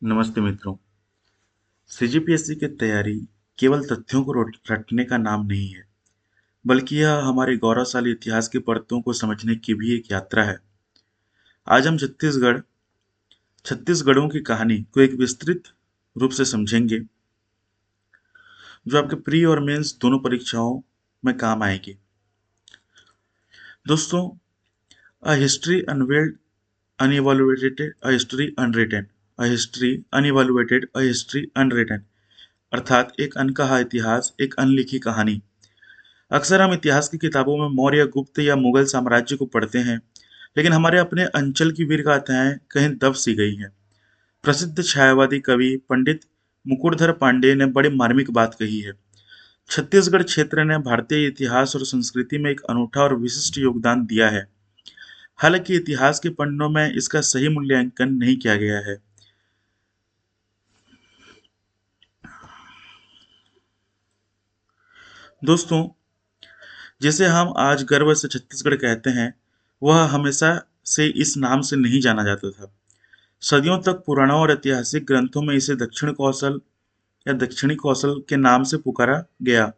नमस्ते मित्रों। सीजीपीएससी की तैयारी केवल तथ्यों को रटने का नाम नहीं है, बल्कि यह हमारे गौरवशाली इतिहास की परतों को समझने की भी एक यात्रा है। आज हम छत्तीसगढ़ों की कहानी को एक विस्तृत रूप से समझेंगे, जो आपके प्री और मेंस दोनों परीक्षाओं में काम आएगी। दोस्तों, a history unveiled, unevaluated, a history unwritten, a history unevaluated, a history unwritten, अर्थात एक अनकहा इतिहास, एक अनलिखी कहानी। अक्सर हम इतिहास की किताबों में मौर्य, गुप्त या मुगल साम्राज्य को पढ़ते हैं, लेकिन हमारे अपने अंचल की वीर गाथाएं कहीं दब सी गई हैं। प्रसिद्ध छायावादी कवि पंडित मुकुटधर पांडे ने बड़ी मार्मिक बात कही है। छत्तीसगढ़ क्षेत्र ने भारतीय इतिहास और संस्कृति में एक अनूठा और विशिष्ट योगदान दिया है। हालांकि इतिहास के पन्नों में इसका सही मूल्यांकन नहीं किया गया है। दोस्तों, जिसे हम आज गर्व से छत्तीसगढ़ कहते हैं, वह हमेशा से इस नाम से नहीं जाना जाता था। सदियों तक पुराणों और ऐतिहासिक ग्रंथों में इसे दक्षिण कौशल या दक्षिणी कौशल के नाम से पुकारा गया।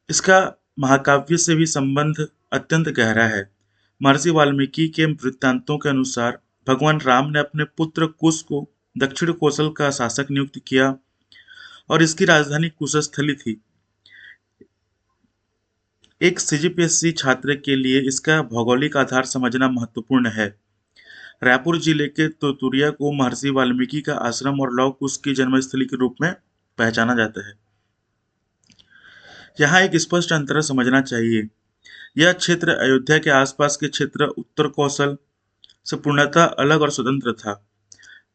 इसका महाकाव्य से भी संबंध अत्यंत गहरा है। महर्षि वाल्मीकि के वृत्तांतों के अनुसार भगवान राम ने अपने पुत्र कुश को दक्षिण कौशल का शासक नियुक्त किया और इसकी राजधानी कुशस्थली थी। एक सीजीपीएससी छात्र के लिए इसका भौगोलिक आधार समझना महत्वपूर्ण है। रायपुर जिले के तुतुरिया को महर्षि वाल्मीकि का आश्रम और लौह कुश की जन्मस्थली के रूप में पहचाना जाता है। यहाँ एक स्पष्ट अंतर समझना चाहिए। यह क्षेत्र अयोध्या के आसपास के क्षेत्र उत्तर कौशल से पूर्णतः अलग और स्वतंत्र था।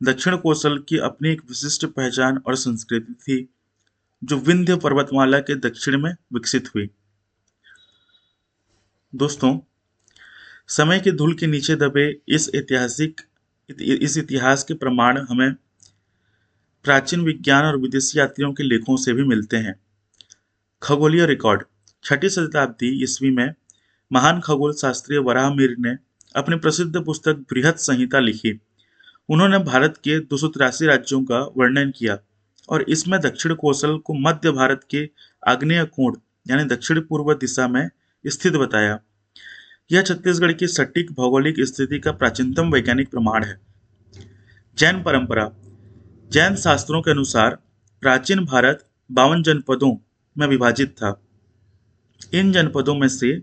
दक्षिण कौशल की अपनी एक विशिष्ट पहचान और संस्कृति थी, जो विंध्य पर्वतमाला के दक्षिण में विकसित हुई। दोस्तों, समय के धूल के नीचे दबे इस इतिहास के प्रमाण हमें प्राचीन विज्ञान और विदेशी यात्रियों के लेखों से भी मिलते हैं। खगोलीय रिकॉर्ड। 6ठी शताब्दी ईस्वी में महान खगोल शास्त्री वराहमिहिर ने अपनी प्रसिद्ध पुस्तक बृहत संहिता लिखी। उन्होंने भारत के 283 राज्यों का वर्णन किया और इसमें दक्षिण कौशल को मध्य भारत के आग्नेय कोण यानी दक्षिण पूर्व दिशा में स्थित बताया। यह छत्तीसगढ़ की सटीक भौगोलिक स्थिति का प्राचीनतम वैज्ञानिक प्रमाण है। जैन परंपरा। जैन शास्त्रों के अनुसार प्राचीन भारत 52 जनपदों में विभाजित था। इन जनपदों में से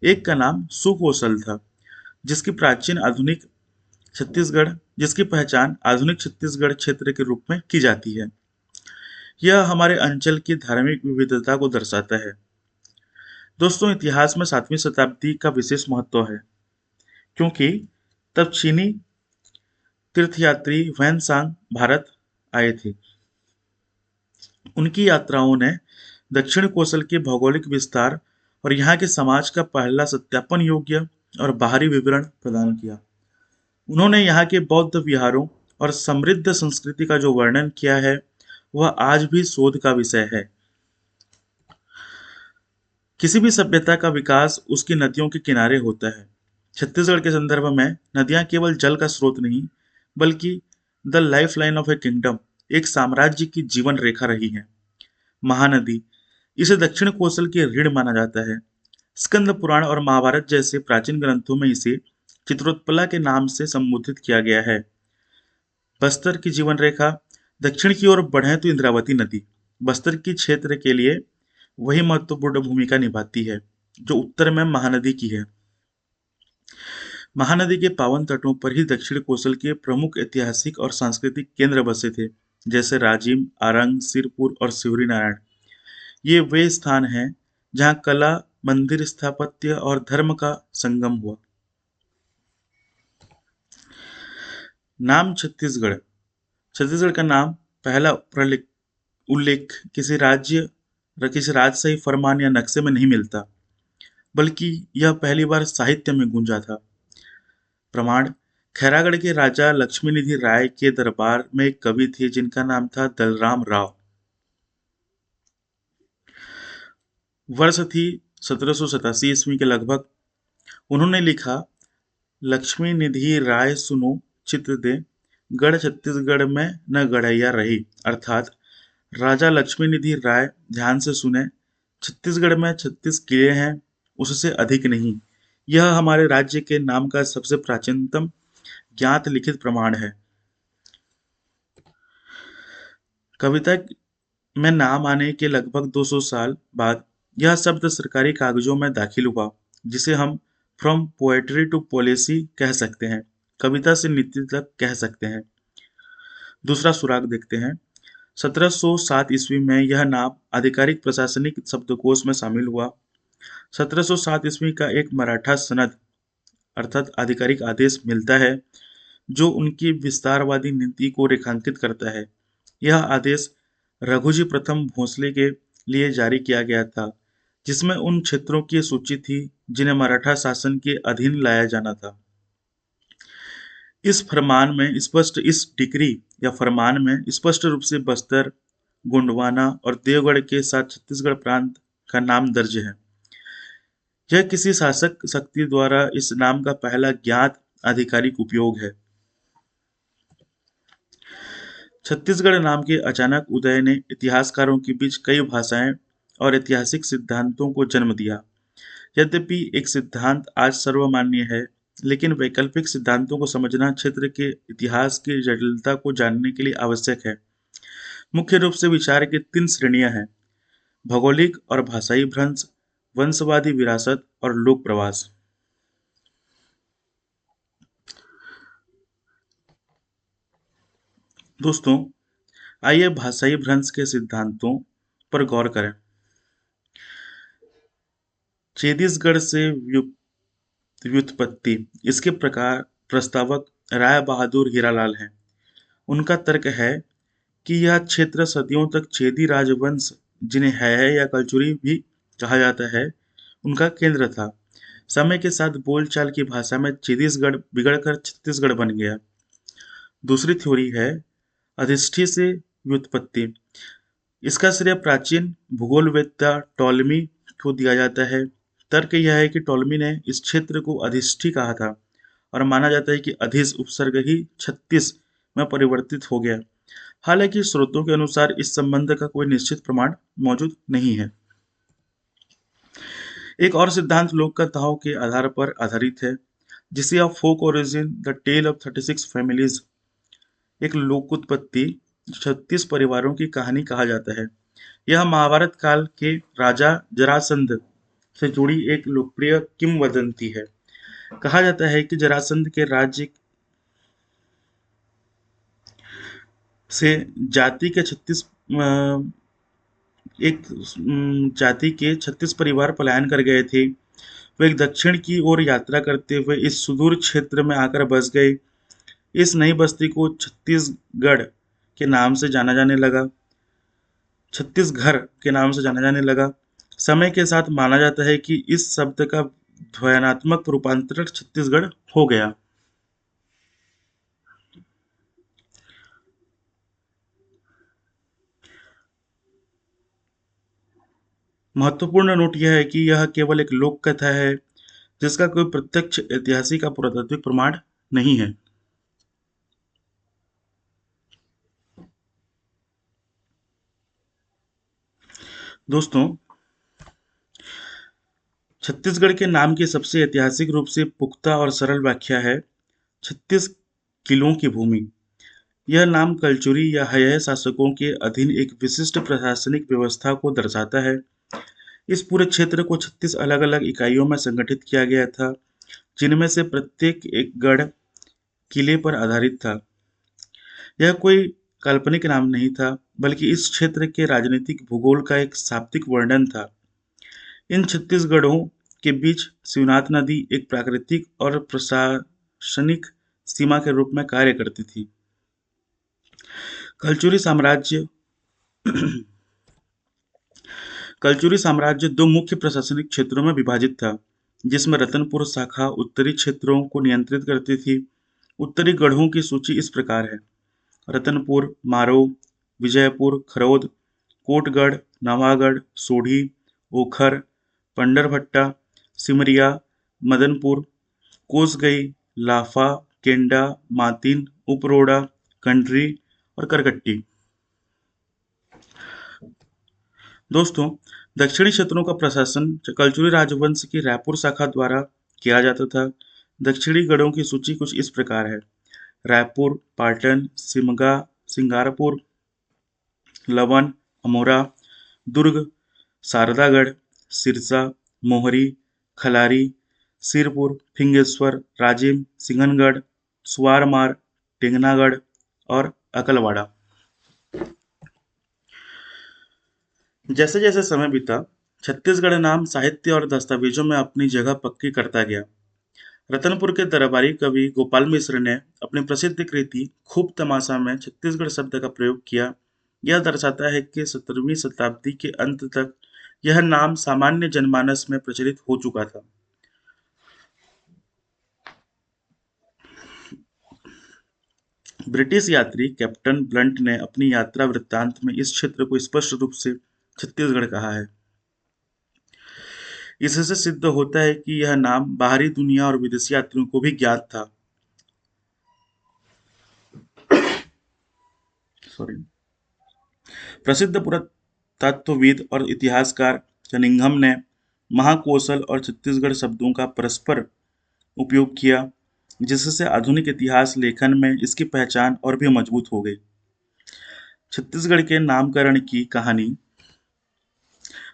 एक का नाम सुकौशल था, जिसकी प्राचीन आधुनिक छत्तीसगढ़ जिसकी पहचान आधुनिक छत्तीसगढ़ क्षेत्र के रूप में की जाती है। यह हमारे अंचल की धार्मिक विविधता को दर्शाता है। दोस्तों, इतिहास में 7वीं शताब्दी का विशेष महत्व है, क्योंकि तब चीनी तीर्थयात्री वैनसांग भारत आए थे। उनकी यात्राओं ने दक्षिण कौशल के भौगोलिक विस्तार और यहाँ के समाज का पहला सत्यापन योग्य और बाहरी विवरण प्रदान किया। उन्होंने यहाँ के बौद्ध विहारों और समृद्ध संस्कृति का जो वर्णन किया है, वह आज भी शोध का विषय है। किसी भी सभ्यता का विकास उसकी नदियों के किनारे होता है। छत्तीसगढ़ के संदर्भ में नदियां केवल जल का स्रोत नहीं, बल्कि the life line of A kingdom, एक साम्राज्य की जीवन रेखा रही है। महानदी, इसे दक्षिण कौशल की रीढ़ माना जाता है। स्कंद पुराण और महाभारत जैसे प्राचीन ग्रंथों में इसे चित्रोत्पला के नाम से संबोधित किया गया है। बस्तर की जीवन रेखा। दक्षिण की ओर बढ़े तो इंद्रावती नदी बस्तर की क्षेत्र के लिए वही महत्वपूर्ण भूमिका निभाती है जो उत्तर में महानदी की है। महानदी के पावन तटों पर ही दक्षिण कौशल के प्रमुख ऐतिहासिक और सांस्कृतिक केंद्र बसे थे, जैसे राजिम, आरंग, सिरपुर और शिवरी नारायण। ये वे स्थान हैं जहाँ कला, मंदिर स्थापत्य और धर्म का संगम हुआ। नाम छत्तीसगढ़। छत्तीसगढ़ का नाम पहला उल्लेख किसी राजशाही फरमान या नक्शे में नहीं मिलता, बल्कि यह पहली बार साहित्य में गूंजा था। प्रमाण। खैरागढ़ के राजा लक्ष्मीनिधि राय के दरबार में एक कवि थे जिनका नाम था दलराम राव। वर्ष थी 1787 ईस्वी के लगभग। उन्होंने लिखा, लक्ष्मी निधि राय सुनो चित्र दे, गढ़ छत्तीसगढ़ में न गढ़ैया रही, अर्थात राजा लक्ष्मी निधि राय ध्यान से सुने, छत्तीसगढ़ में 36 किले हैं, उससे अधिक नहीं। यह हमारे राज्य के नाम का सबसे प्राचीनतम ज्ञात लिखित प्रमाण है। कविता में नाम आने के लगभग 200 साल बाद यह शब्द सरकारी कागजों में दाखिल हुआ, जिसे हम फ्रॉम पोएट्री टू पॉलिसी कह सकते हैं, कविता से नीति तक कह सकते हैं। दूसरा सुराग देखते हैं। 1707 ईस्वी में यह नाम आधिकारिक प्रशासनिक शब्दकोश में शामिल हुआ। 1707 ईस्वी का एक मराठा सनद अर्थात आधिकारिक आदेश मिलता है जो उनकी विस्तारवादी नीति को रेखांकित करता है। यह आदेश रघुजी प्रथम भोसले के लिए जारी किया गया था, जिसमें उन क्षेत्रों की सूची थी जिन्हें मराठा शासन के अधीन लाया जाना था। इस डिक्री या फरमान में स्पष्ट रूप से बस्तर, गोंडवाना और देवगढ़ के साथ छत्तीसगढ़ प्रांत का नाम दर्ज है। यह किसी शासक शक्ति द्वारा इस नाम का पहला ज्ञात आधिकारिक उपयोग है। छत्तीसगढ़ नाम के अचानक उदय ने इतिहासकारों के बीच कई भाषाएं और ऐतिहासिक सिद्धांतों को जन्म दिया। यद्यपि एक सिद्धांत आज सर्वमान्य है, लेकिन वैकल्पिक सिद्धांतों को समझना क्षेत्र के इतिहास की जटिलता को जानने के लिए आवश्यक है। मुख्य रूप से विचार की 3 श्रेणियां हैं: भौगोलिक और भाषाई भ्रंश, वंशवादी विरासत और लोक प्रवास। दोस्तों, आइए भाषाई भ्रंश के सिद्धांतों पर गौर करें। छत्तीसगढ़ से व्युत्पत्ति। इसके प्रकार प्रस्तावक राय बहादुर हीरालाल हैं। उनका तर्क है कि यह क्षेत्र सदियों तक चेदी राजवंश, जिन्हें है या कलचुरी भी कहा जाता है, उनका केंद्र था। समय के साथ बोलचाल की भाषा में छत्तीसगढ़ बिगड़कर छत्तीसगढ़ बन गया। दूसरी थ्योरी है अधिष्ठि से व्युत्पत्ति। इसका श्रेय प्राचीन भूगोलवेत्ता टॉलमी को दिया जाता है। तर्क यह है कि टॉलमी ने इस क्षेत्र को अधिष्ठि कहा था और माना जाता है कि अधिस उपसर्ग ही 36 में परिवर्तित हो गया। हालांकि स्रोतों के अनुसार इस संबंध का कोई निश्चित प्रमाण मौजूद नहीं है। एक और सिद्धांत लोक कथाओं के आधार पर आधारित है, जिसे of folk origin the tale of 36 families, एक लोकोत्पत्ति 36 परिवारों की कहानी कहा जाता है। यह महाभारत काल के राजा जरासंध से जुड़ी एक लोकप्रिय किंवदंती है। कहा जाता है कि जरासंध के राज्य से जाति के 36 परिवार पलायन कर गए थे। वे एक दक्षिण की ओर यात्रा करते हुए इस सुदूर क्षेत्र में आकर बस गए। इस नई बस्ती को छत्तीसगढ़ के नाम से जाना जाने लगा छत्तीसगढ़ के नाम से जाना जाने लगा। समय के साथ माना जाता है कि इस शब्द का ध्वन्यात्मक रूपांतरण छत्तीसगढ़ हो गया। महत्वपूर्ण नोट यह है कि यह केवल एक लोक कथा है, जिसका कोई प्रत्यक्ष ऐतिहासिक या पुरातात्विक प्रमाण नहीं है। दोस्तों, छत्तीसगढ़ के नाम की सबसे ऐतिहासिक रूप से पुख्ता और सरल व्याख्या है 36 किलों की भूमि। यह नाम कलचुरी या हयह शासकों के अधीन एक विशिष्ट प्रशासनिक व्यवस्था को दर्शाता है। इस पूरे क्षेत्र को 36 अलग अलग इकाइयों में संगठित किया गया था, जिनमें से प्रत्येक एक गढ़ किले पर आधारित था। यह कोई काल्पनिक नाम नहीं था, बल्कि इस क्षेत्र के राजनीतिक भूगोल का एक शाब्दिक वर्णन था। इन छत्तीसगढ़ों के बीच शिवनाथ नदी एक प्राकृतिक और प्रशासनिक सीमा के रूप में कार्य करती थी। कलचुरी साम्राज्य कलचुरी साम्राज्य 2 मुख्य प्रशासनिक क्षेत्रों में विभाजित था, जिसमें रतनपुर शाखा उत्तरी क्षेत्रों को नियंत्रित करती थी। उत्तरी गढ़ों की सूची इस प्रकार है: रतनपुर, मारो, विजयपुर, खरौद, कोटगढ़, नवागढ़, सोढ़ी, ओखर, पंडरभट्टा, सिमरिया, मदनपुर, कोसगई, लाफा, केंडा, मातिन, उपरोड़ा, कंडरी और करकट्टी। दोस्तों, दक्षिणी क्षेत्रों का प्रशासन कलचुरी राजवंश की रायपुर शाखा द्वारा किया जाता था। दक्षिणी गढ़ों की सूची कुछ इस प्रकार है: रायपुर, पाटन, सिमगा, सिंगारपुर, लवन, अमोरा, दुर्ग, शारदागढ़, सिरसा, मोहरी, खलारी, सिरपुर, फिंगेश्वर, राजिम, सिंघनगढ़, सुवारमार, टेंगनागढ़ और अकलवाड़ा। जैसे जैसे समय बीता, छत्तीसगढ़ नाम साहित्य और दस्तावेजों में अपनी जगह पक्की करता गया। रतनपुर के दरबारी कवि गोपाल मिश्र ने अपनी प्रसिद्ध कृति खूब तमाशा में छत्तीसगढ़ शब्द का प्रयोग किया। यह दर्शाता है कि 17वीं शताब्दी के अंत तक यह नाम सामान्य जनमानस में प्रचलित हो चुका था। ब्रिटिश यात्री कैप्टन ब्लंट ने अपनी यात्रा वृत्तांत में इस क्षेत्र को स्पष्ट रूप से छत्तीसगढ़ कहा है। इससे सिद्ध होता है कि यह नाम बाहरी दुनिया और विदेशी यात्रियों को भी ज्ञात था। सॉरी। प्रसिद्ध पुरातत्वविद और इतिहासकार कनिंघम ने महाकौशल और छत्तीसगढ़ शब्दों का परस्पर उपयोग किया, जिससे आधुनिक इतिहास लेखन में इसकी पहचान और भी मजबूत हो गई। छत्तीसगढ़ के नामकरण की कहानी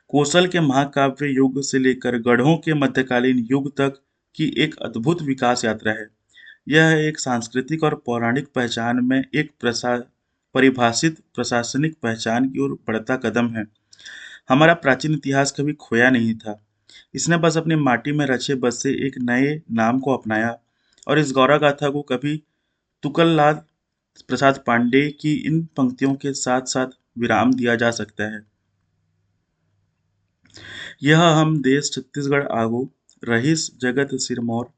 कौशल के महाकाव्य युग से लेकर गढ़ों के मध्यकालीन युग तक की एक अद्भुत विकास यात्रा है। यह एक सांस्कृतिक और पौराणिक पहचान में एक परिभाषित प्रशासनिक पहचान की ओर बढ़ता कदम है। हमारा प्राचीन इतिहास कभी खोया नहीं था। इसने बस अपनी माटी में रचे बसे एक नए नाम को अपनाया, और इस गौरव गाथा को कभी तुकललाल प्रसाद पांडे की इन पंक्तियों के साथ साथ विराम दिया जा सकता है: यह हम देश छत्तीसगढ़ आगो, रहीस जगत सिरमौर,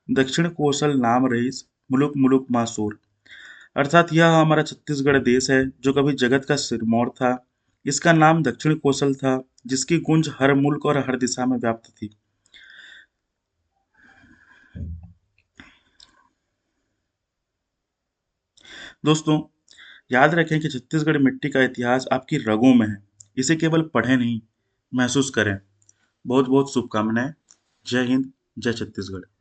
दक्षिण कौशल नाम रहीस, मुलुक मुलुक मासूर। अर्थात यह हमारा छत्तीसगढ़ देश है जो कभी जगत का सिरमौर था। इसका नाम दक्षिण कौशल था, जिसकी गूंज हर मुल्क और हर दिशा में व्याप्त थी। दोस्तों, याद रखें कि छत्तीसगढ़ मिट्टी का इतिहास आपकी रगों में है। इसे केवल पढ़ें नहीं, महसूस करें। बहुत बहुत शुभकामनाएं। जय हिंद, जय छत्तीसगढ़।